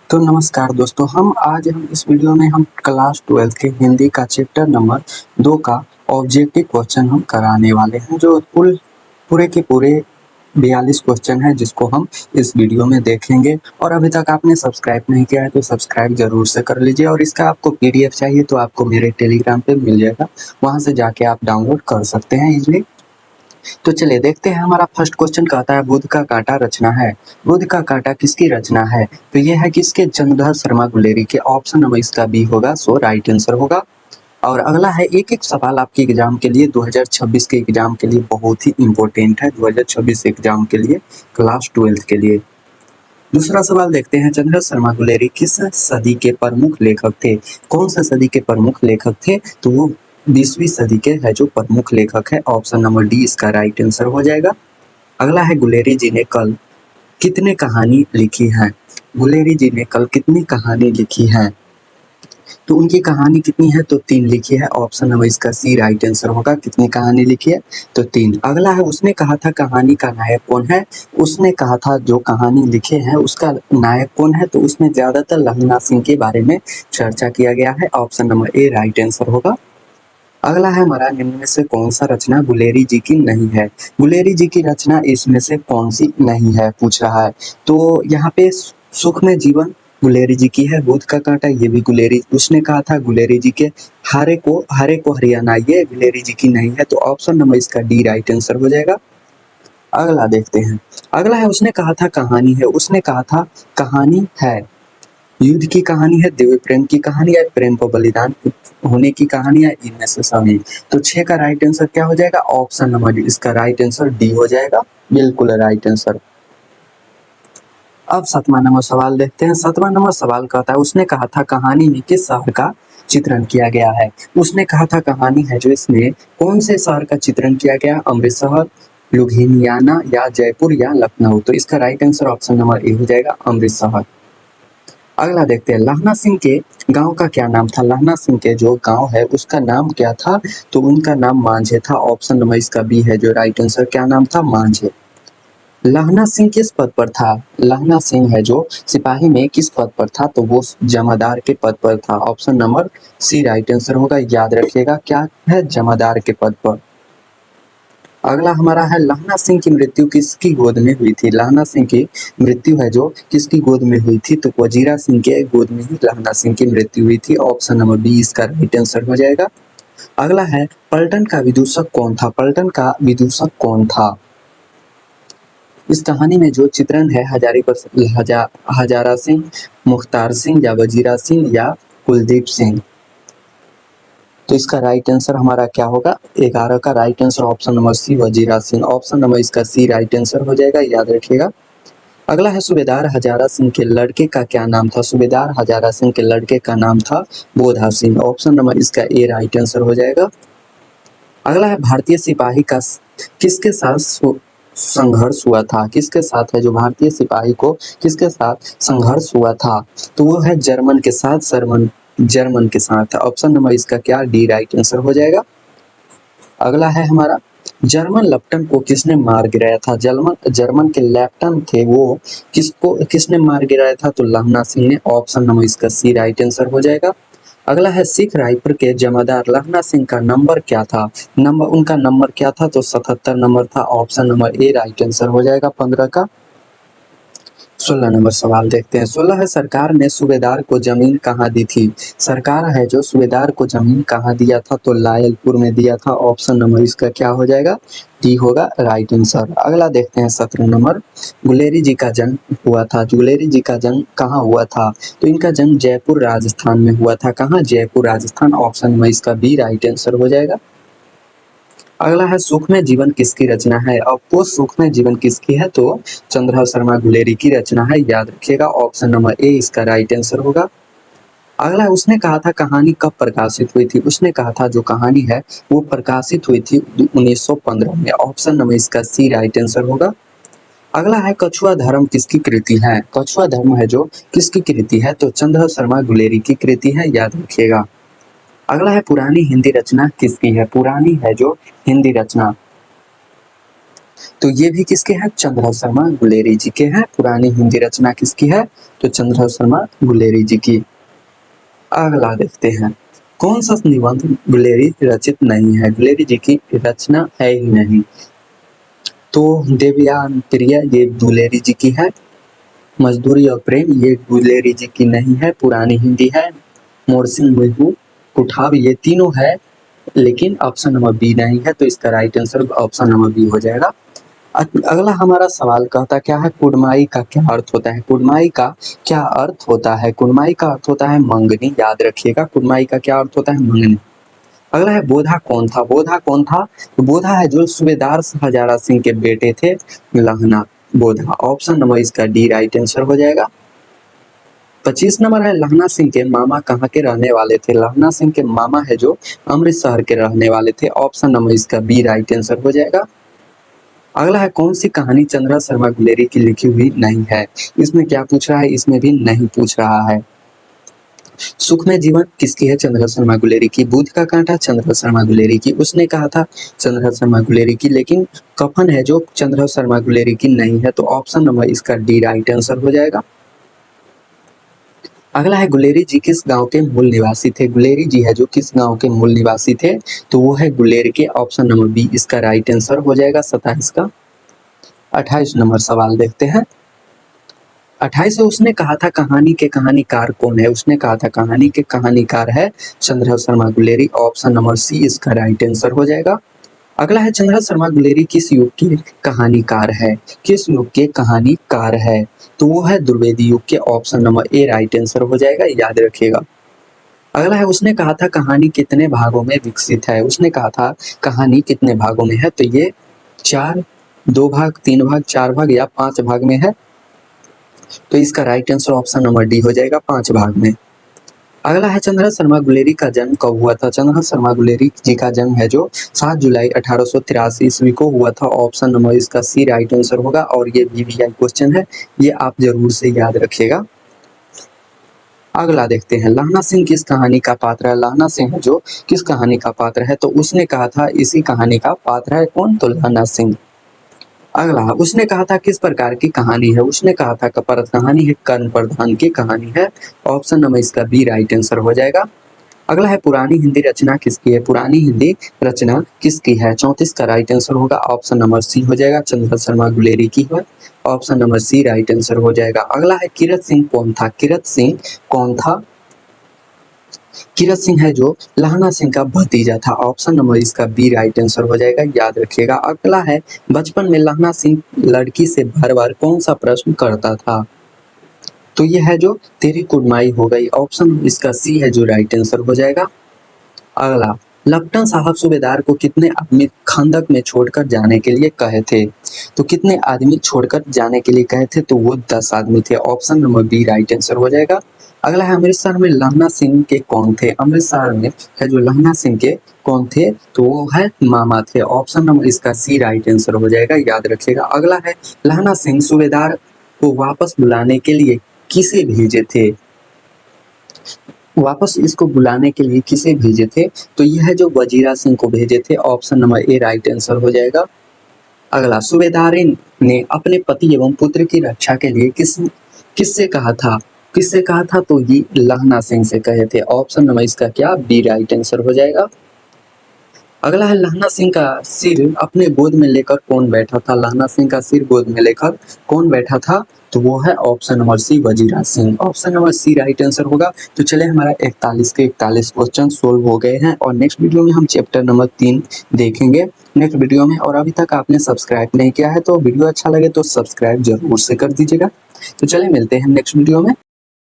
तो नमस्कार दोस्तों, हम इस वीडियो में हम क्लास 12 के हिंदी का चैप्टर नंबर 2 का ऑब्जेक्टिव क्वेश्चन हम कराने वाले हैं, जो पूरे के पूरे 42 क्वेश्चन हैं, जिसको हम इस वीडियो में देखेंगे। और अभी तक आपने सब्सक्राइब नहीं किया है तो सब्सक्राइब जरूर से कर लीजिए। और इसका आपको पीडीएफ चाहिए तो आपको मेरे टेलीग्राम पे मिल जाएगा, वहाँ से जाके आप डाउनलोड कर सकते हैं इजीली। तो चलिए देखते हैं। हमारा फर्स्ट क्वेश्चन कहता है बुध का कांटा रचना है। बुध का कांटा किसकी रचना है? तो ये है किसके? जंगधर शर्मा गुलेरी के। ऑप्शन नंबर इसका बी होगा, सो राइट आंसर होगा। और अगला है, एक एक सवाल आपके एग्जाम के लिए 2026 के एग्जाम के लिए बहुत ही इंपॉर्टेंट है, 2026 एग्जाम के लिए, क्लास 12 के लिए। दूसरा सवाल देखते हैं, चंद्र शर्मा गुलेरी किस सदी के प्रमुख लेखक थे? कौन सा सदी के प्रमुख लेखक थे? तो वो 20वीं सदी के है जो प्रमुख लेखक है। ऑप्शन नंबर डी इसका राइट आंसर हो जाएगा। अगला है, गुलेरी जी ने कल कितने कहानी लिखी है? गुलेरी जी ने कल कितनी कहानी लिखी है? तो उनकी कहानी कितनी है? तो 3 लिखी है। ऑप्शन नंबर इसका सी राइट आंसर होगा। कितनी कहानी लिखी है? तो 3। अगला है, उसने कहा था कहानी का नायक कौन है? उसने कहा था जो कहानी लिखे हैं उसका नायक कौन है? तो उसमें ज्यादातर लहना सिंह के बारे में चर्चा किया गया है। Option number A right answer होगा। अगला है हमारा, निम्न में से कौन सा रचना गुलेरी जी की नहीं है? गुलेरी जी की रचना इसमें से कौन सी नहीं है पूछ रहा है। तो यहाँ पे सुख में जीवन गुलेरी जी की है। बुध का कांटा ये भी गुलेरी, उसने कहा था गुलेरी जी के। हरे को हरियाणा ये गुलेरी जी की नहीं है। तो ऑप्शन नंबर इसका डी राइट आंसर हो जाएगा। अगला देखते हैं। अगला है, उसने कहा था कहानी है। उसने कहा था कहानी है। युद्ध की कहानी है, दिव्य प्रेम की कहानी है, प्रेम को बलिदान होने की कहानी है, इनमें से सभी। तो 6 का राइट आंसर क्या हो जाएगा? ऑप्शन नंबर डी इसका राइट आंसर डी हो जाएगा, बिल्कुल राइट आंसर। अब 7वां नंबर सवाल देखते हैं। 7वां नंबर सवाल कहता है, उसने कहा था कहानी में किस शहर का चित्रण किया गया है? उसने कहा था कहानी है जो इसमें कौन से शहर का चित्रण किया गया? अमृतसर, लुधियाना या जयपुर या लखनऊ? तो इसका right answer option number A हो जाएगा, अमृतसर। अगला देखते हैं, लहना सिंह के गांव का क्या नाम था? लहना सिंह के जो गांव है उसका नाम क्या था? तो उनका नाम मांझे था। ऑप्शन नंबर इसका बी है जो राइट आंसर। क्या नाम था? मांझे। लहना सिंह किस पद पर था? लहना सिंह है जो सिपाही में किस पद पर था? तो वो जमादार के पद पर था। Option number C right answer होगा। याद रखिएगा क्या है, जमादार के पद पर। अगला हमारा है, लहना सिंह की मृत्यु किसकी गोद में हुई थी? लहना सिंह की मृत्यु है जो किसकी गोद में हुई थी? तो वजीरा सिंह के गोद में ही लहना सिंह की मृत्यु हुई थी। ऑप्शन नंबर बी इसका राइट आंसर हो जाएगा। अगला है, पलटन का विदूषक कौन था? पलटन का विदूषक कौन था? इस कहानी में जो चित्रण है हजारा सिंह, मुख्तार सिंह या वजीरा सिंह या कुलदीप सिंह? तो इसका राइट आंसर हमारा क्या होगा? 11 का right answer option number C Wazira Singh. Option number इसका सी राइट आंसर हो जाएगा, याद रखिएगा। अगला है, सूबेदार हजारा सिंह के लड़के का क्या नाम था? सूबेदार हजारा सिंह के लड़के का नाम था बोधा सिंह। ऑप्शन नंबर इसका ए राइट आंसर हो जाएगा। अगला है, भारतीय सिपाही का किसके साथ संघर्ष हुआ था? किसके साथ है जो भारतीय सिपाही को किसके साथ संघर्ष हुआ था? तो वो है जर्मन के साथ, जर्मन के साथ। ऑप्शन नंबर इसका क्या? डी राइट आंसर हो जाएगा। अगला है हमारा, जर्मन लेफ्टन को किसने मार गिराया था? जर्मन के लेफ्टन थे वो, किसने मार गिराया था? तो लहना सिंह ने। ऑप्शन नंबर इसका सी राइट आंसर हो जाएगा। अगला है, सिख रायपुर के जमादार लहना सिंह का नंबर क्या था? उनका नंबर क्या था? तो 77 नंबर था। Option number A right answer हो जाएगा 15 का। 16 नंबर सवाल देखते हैं। 16 है, सरकार ने सूबेदार को जमीन कहाँ दी थी? सरकार है जो सूबेदार को जमीन कहाँ दिया था? तो लायलपुर में दिया था। ऑप्शन नंबर इसका क्या हो जाएगा? डी होगा राइट आंसर। अगला देखते हैं 17 नंबर, गुलेरी जी का जन्म हुआ था। गुलेरी जी का जन्म कहाँ हुआ था? तो इनका जन्म जयपुर राजस्थान में हुआ था। कहाँ? जयपुर राजस्थान। ऑप्शन नंबर इसका बी राइट आंसर हो जाएगा। अगला है, सुखमय जीवन किसकी रचना है? अब वो सुखमय जीवन किसकी है? तो चंद्रहास शर्मा गुलेरी की रचना है, याद रखिएगा। ऑप्शन नंबर ए इसका राइट आंसर होगा। अगला है, उसने कहा था कहानी कब प्रकाशित हुई थी? उसने कहा था जो कहानी है वो प्रकाशित हुई थी 1915 में। ऑप्शन नंबर इसका सी राइट आंसर होगा। अगला है, कछुआ धर्म किसकी कृति है? कछुआ धर्म है जो किसकी कृति है? तो चंद्रहास शर्मा गुलेरी की कृति है, याद रखिएगा। अगला है, पुरानी हिंदी रचना किसकी है? पुरानी है जो हिंदी रचना तो ये भी किसके हैं? चंद्रहास शर्मा गुलेरी जी के हैं। पुरानी हिंदी रचना किसकी है? तो चंद्रहास शर्मा गुलेरी जी की। अगला देखते हैं, कौन सा निबंध गुलेरी रचित नहीं है? गुलेरी जी की रचना है ही नहीं। तो देवयान प्रिय ये गुलेरी जी की है। मजदूरी और प्रेम ये गुलेरी जी की नहीं है, पुरानी हिंदी है। मोरसिंह मुहू कुठाव ये तीनों है, लेकिन ऑप्शन नंबर बी नहीं है, तो इसका right answer option number B हो जाएगा। अगला हमारा सवाल कहता क्या है? कुड़माई का क्या अर्थ होता है? कुड़माई का क्या अर्थ होता है? कुड़माई का अर्थ होता है मंगनी, याद रखिएगा। कुड़माई का क्या अर्थ होता है? मंगनी। अगला है बोधा कौन था? बोधा कौन था? तो बोधा है जो सूबेदार हजारा सिंह के बेटे थे, लहना बोधा। ऑप्शन नंबर इसका डी राइट आंसर हो जाएगा। 25 नंबर है, लहना सिंह के मामा कहाँ के रहने वाले थे? लहना सिंह के मामा है जो अमृतसर के रहने वाले थे। ऑप्शन नंबर इसका बी राइट आंसर हो जाएगा। अगला है, कौन सी कहानी चंद्रहास शर्मा गुलेरी की लिखी हुई नहीं है? इसमें क्या पूछ रहा है? इसमें भी नहीं पूछ रहा है। सुखमय जीवन किसकी है? चंद्रहास शर्मा गुलेरी की। बुध का कांटा चंद्रहास शर्मा गुलेरी की। उसने कहा था चंद्रहास शर्मा गुलेरी की, लेकिन कफन है जो चंद्रहास शर्मा गुलेरी की नहीं है, तो ऑप्शन नंबर इसका डी राइट आंसर हो जाएगा। अगला है, गुलेरी जी किस गांव के मूल निवासी थे? गुलेरी जी है जो किस गांव के मूल निवासी थे? तो वो है गुलेर के। ऑप्शन नंबर बी इसका राइट आंसर हो जाएगा 27 का। 28 नंबर सवाल देखते हैं। 28 उसने कहा था कहानी के कहानीकार कौन है? उसने कहा था कहानी के कहानीकार है Chandrahas Sharma Guleri. Option number C इसका राइट आंसर हो जाएगा। अगला है, चंद्रहास शर्मा गुलेरी किस युग के कहानीकार है? किस युग के कहानीकार है? तो वो है द्विवेदी युग के। Option number A right answer हो जाएगा, याद रखिएगा। अगला है, उसने कहा था कहानी कितने भागों में विकसित है? उसने कहा था कहानी कितने भागों में है? तो ये 4, 2 भाग, 3 भाग, 4 भाग या 5 भाग में है, तो इसका right answer option number D हो जाएगा, 5 भाग में। अगला है, चंद्रहास शर्मा गुलेरी का जन्म कब हुआ था? चंद्रहास शर्मा गुलेरी जी का जन्म है जो 7 जुलाई 1883 ईस्वी को हुआ था। ऑप्शन नंबर इसका सी राइट आंसर होगा, और ये वीवीआई क्वेश्चन है, ये आप जरूर से याद रखिएगा। अगला देखते हैं, लहना सिंह किस कहानी का पात्र है? लहना सिंह है जो किस कहानी का पात्र है? तो उसने कहा था इसी कहानी का पात्र है कौन? तो लहना सिंह। अगला, उसने कहा था किस प्रकार की कहानी है? उसने कहा था कपरत कहानी है, कर्ण प्रधान की कहानी है। ऑप्शन नंबर इसका बी राइट आंसर हो जाएगा। अगला है, पुरानी हिंदी रचना किसकी है? पुरानी हिंदी रचना किसकी है? 34 का राइट आंसर होगा। ऑप्शन नंबर सी हो जाएगा, चंद्रहास शर्मा गुलेरी की है। Option number C right answer हो जाएगा। अगला है, किरत सिंह कौन था? किरत सिंह कौन था? किरत सिंह है जो लहना सिंह का भतीजा था। ऑप्शन नंबर इसका बी राइट आंसर हो जाएगा, याद रखिएगा। अगला है, बचपन में लहना सिंह लड़की से बार बार कौन सा प्रश्न करता था? तो यह है जो तेरी कुड़माई हो गई। ऑप्शन इसका सी है जो राइट आंसर हो जाएगा। अगला, लपटन साहब सूबेदार को कितने आदमी खंदक में छोड़कर जाने के लिए कहे थे? तो कितने आदमी छोड़कर जाने के लिए कहे थे? तो वो 10 आदमी थे। Option number B right answer हो जाएगा। अगला है, अमृतसर में लहना सिंह के कौन थे? अमृतसर में है जो लहना सिंह के कौन थे? तो वो है मामा थे। ऑप्शन नंबर इसका सी राइट आंसर हो जाएगा, याद रखिएगा। अगला है, लहना सिंह सूबेदार को वापस बुलाने के लिए किसे भेजे थे? वापस इसको बुलाने के लिए किसे भेजे थे? तो यह है जो वजीरा सिंह को भेजे थे। Option number A right answer हो जाएगा। अगला, सूबेदारिन ने अपने पति एवं पुत्र की रक्षा के लिए किससे कहा था? किससे कहा था? तो ये लहना सिंह से कहे थे। ऑप्शन नंबर इसका क्या? बी राइट आंसर हो जाएगा। अगला है, लहना सिंह का सिर अपने गोद में लेकर कौन बैठा था? लहना सिंह का सिर गोद में लेकर कौन बैठा था? तो वो है option number C, Wazira Singh. Option number C right answer होगा। तो चले, हमारा 41 के 41 क्वेश्चन सोल्व हो गए हैं, और नेक्स्ट वीडियो में हम चैप्टर नंबर 3 देखेंगे नेक्स्ट वीडियो में। और अभी तक आपने सब्सक्राइब नहीं किया है तो वीडियो अच्छा लगे तो सब्सक्राइब जरूर से कर दीजिएगा। तो चले, मिलते हैं नेक्स्ट वीडियो में।